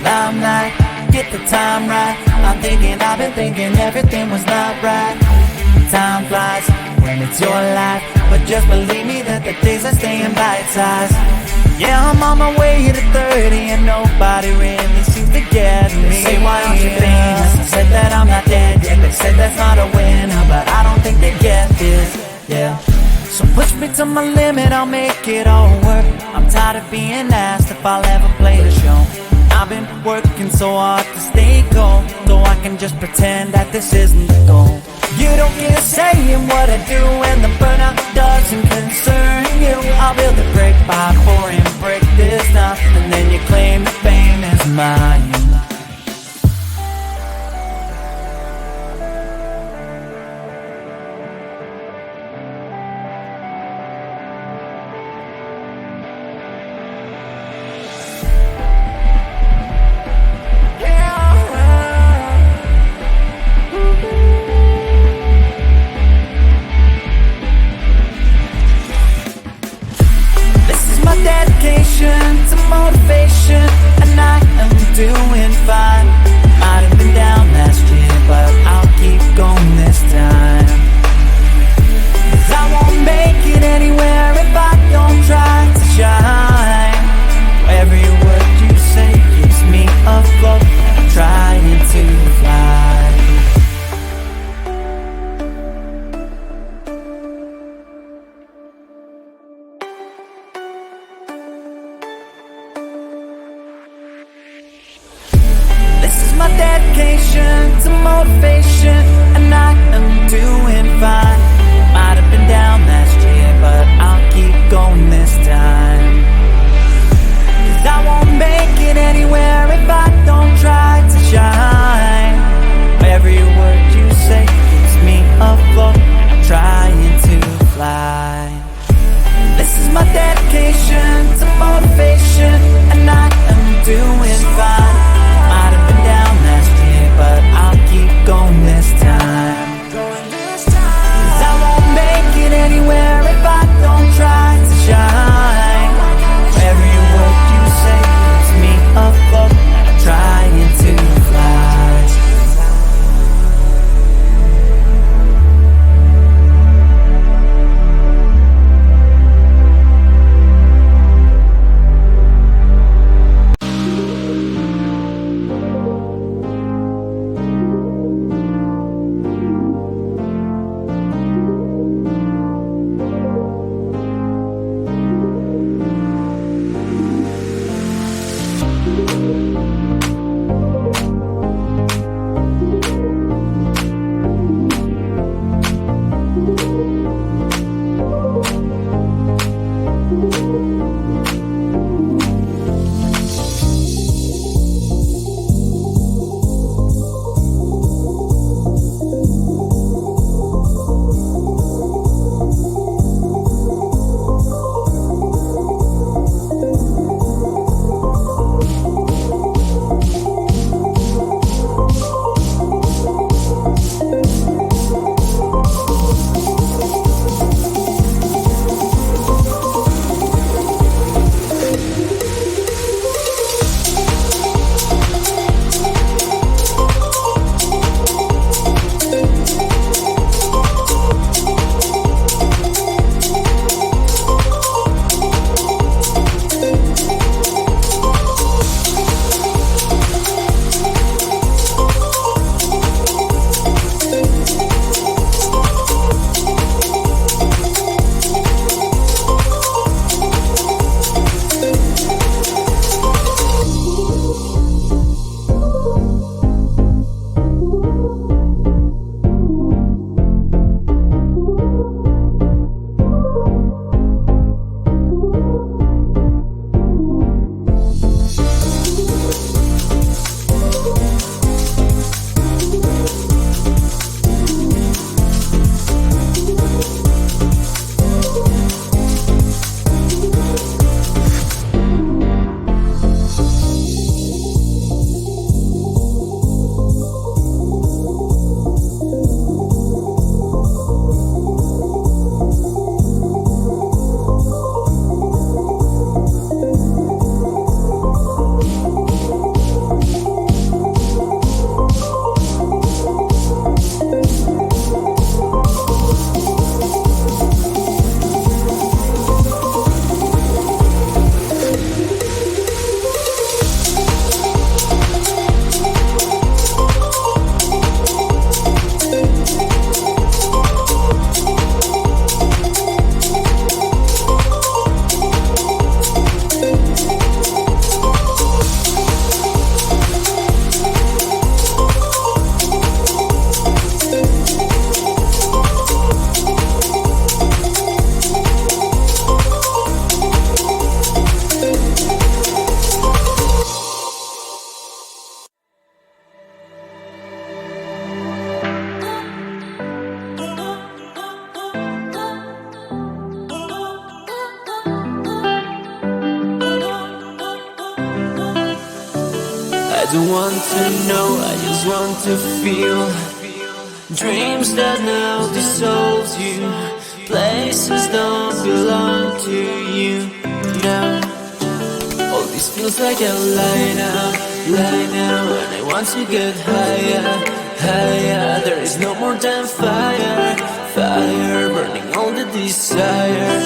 Limelight, get the time right. I've been thinking everything was not right. Time flies when it's your life, but just believe me that the days are staying bite-sized. Yeah, I'm on my way to 30 and nobody really seems to get me. They say, why aren't you famous? I said that I'm not dead yet. They said that's not a winner, but I don't think they get this, yeah. So push me to my limit, I'll make it all work. I'm tired of being asked if I'll ever play the show. I've been working so hard to stay cold, so I can just pretend that this isn't the goal. You don't get a say in what I do, and the burnout doesn't concern you. I'll build a brick by pouring brick this time, and then you claim the fame is mine. don't want to know, I just want to feel. Dreams that now dissolves you. Places don't belong to you now. All this feels like a lie now. And I want to get higher. There is no more than fire burning all the desire.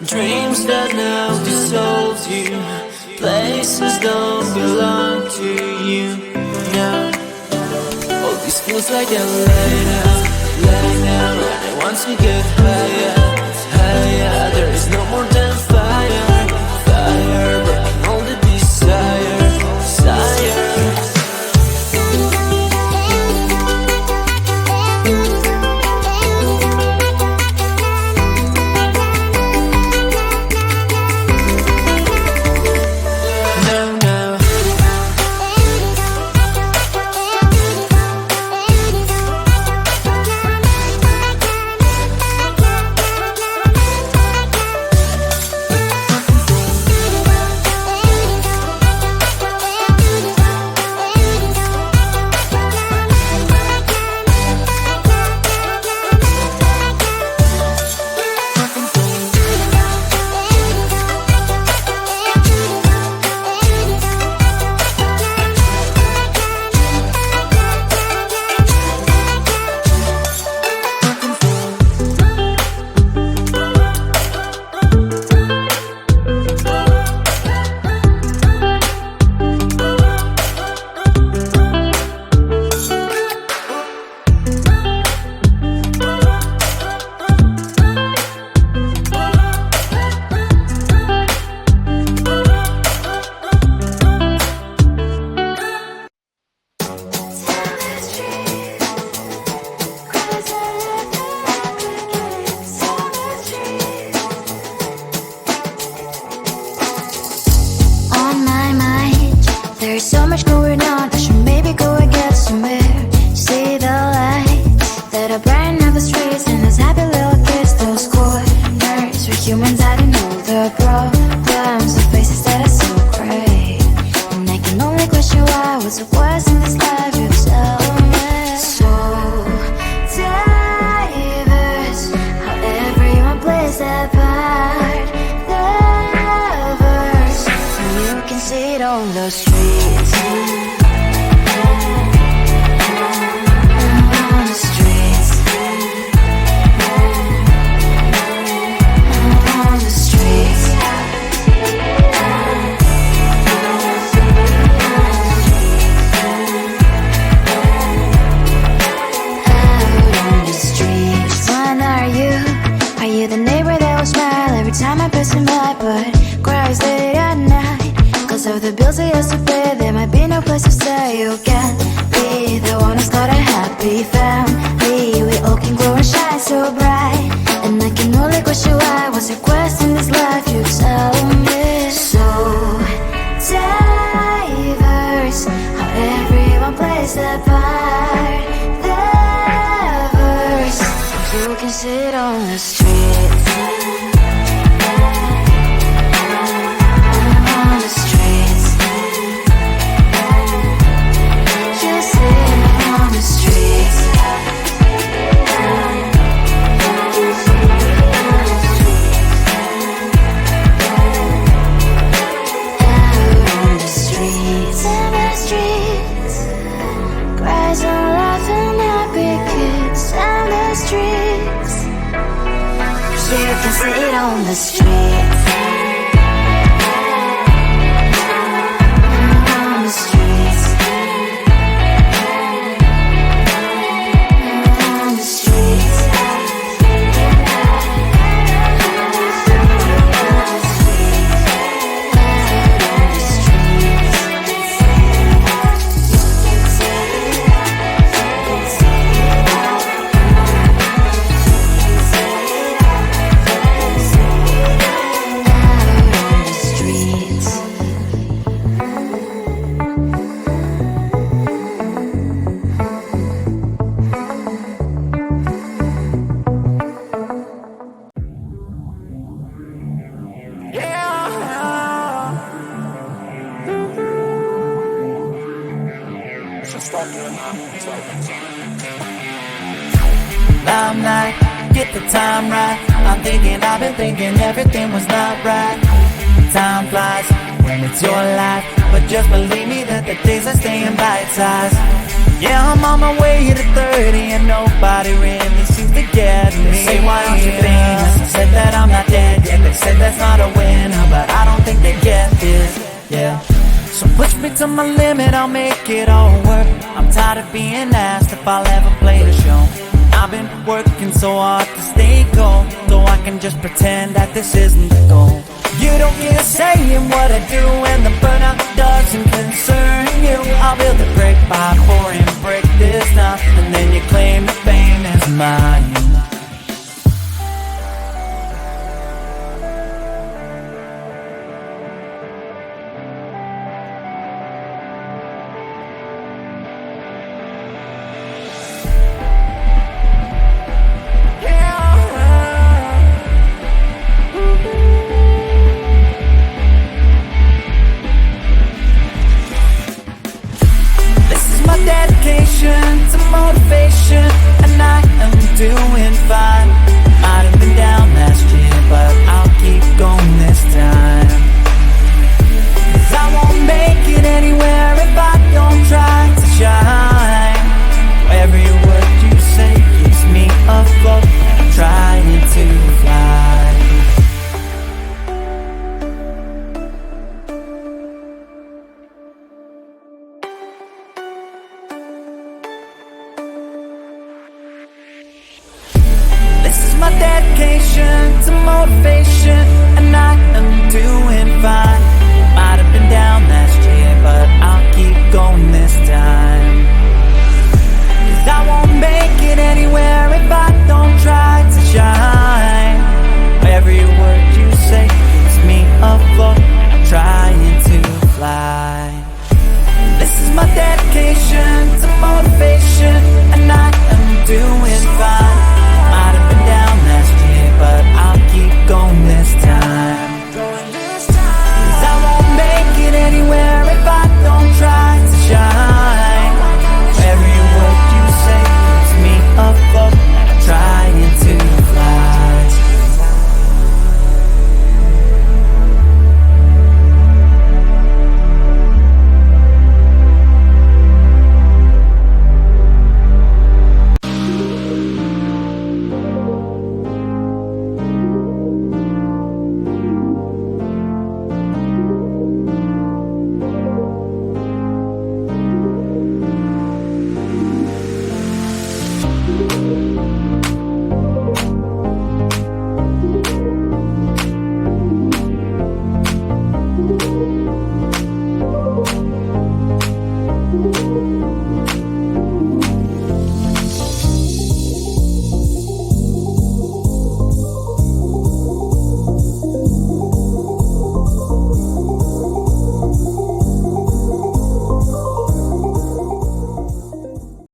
Dreams that now dissolves you. Places don't belong to you now. All this feels like a lie now. And I want to get higher. There is no more than fire burning all the desire. There's so much going on, I should maybe go and get somewhere. See the lights that are brighten up the streets, and those happy little kids, those corners where humans hiding all the problems, the faces that are so great. And I can only question why, what's the worst in this life, you tell me. So diverse, how everyone plays their part. Lovers, you can see it on the streets. Time I pass by, but cries late at night. Cause of the bills I used to pay, there might be no place to stay. You can be the one who's got a happy family. We all can grow and shine so bright. And I can only question why, what's your quest in this life, you tell me. So diverse, how everyone plays their part. Lovers, you can sit on the street. Sit on the streets. On the streets. get the time right. I'm thinking, I've been thinking everything was not right. Time flies when it's your life, but just believe me that the days are staying bite-sized. Yeah, I'm on my way to 30 and nobody really seems to get me. They say, why aren't you famous? I said that I'm not dead yet. They said that's not a winner, but I don't think they get this. Yeah, so push me to my limit, I'll make it all work. I'm tired of being asked if I'll ever play the show. I've been working so hard to stay cold, so I can just pretend that this isn't the goal. You don't get a say in what I do, and the burnout doesn't concern you. I'll build a brick by pouring brick this time, and then you claim the fame is mine. Dedication to motivation, and I am doing fine. Might have been down last year, but I'll keep going this time. 'Cause I won't make it anywhere if I don't try to shine. Every word you say keeps me afloat, I'm trying to fly. This is my dedication to motivation, and I am doing fine. Might have been down last year, but I'll keep going this time. 'Cause I won't make it anywhere if I don't try to shine. Every word you say keeps me afloat, I'm trying to fly. This is my dedication to motivation, and I am doing fine.